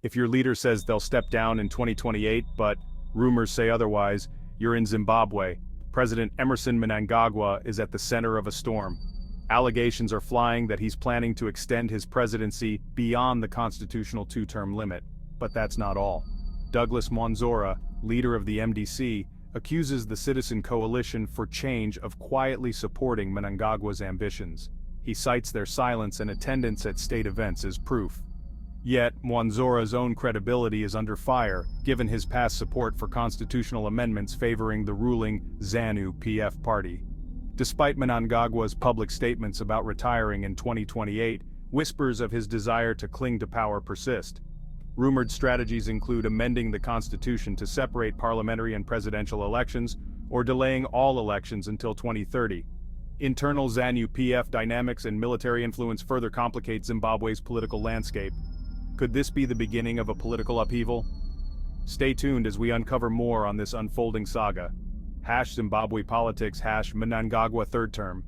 If your leader says they'll step down in 2028, but rumors say otherwise, you're in Zimbabwe. President Emerson Mnangagwa is at the center of a storm. Allegations are flying that he's planning to extend his presidency beyond the constitutional two-term limit. But that's not all. Douglas Mwanzora, leader of the MDC, accuses the Citizen Coalition for Change of quietly supporting Mnangagwa's ambitions. He cites their silence and attendance at state events as proof. Yet, Mwanzora's own credibility is under fire, given his past support for constitutional amendments favoring the ruling ZANU-PF party. Despite Mnangagwa's public statements about retiring in 2028, whispers of his desire to cling to power persist. Rumored strategies include amending the constitution to separate parliamentary and presidential elections, or delaying all elections until 2030. Internal ZANU-PF dynamics and military influence further complicate Zimbabwe's political landscape. Could this be the beginning of a political upheaval? Stay tuned as we uncover more on this unfolding saga. #Zimbabwe politics, #Mnangagwa third term.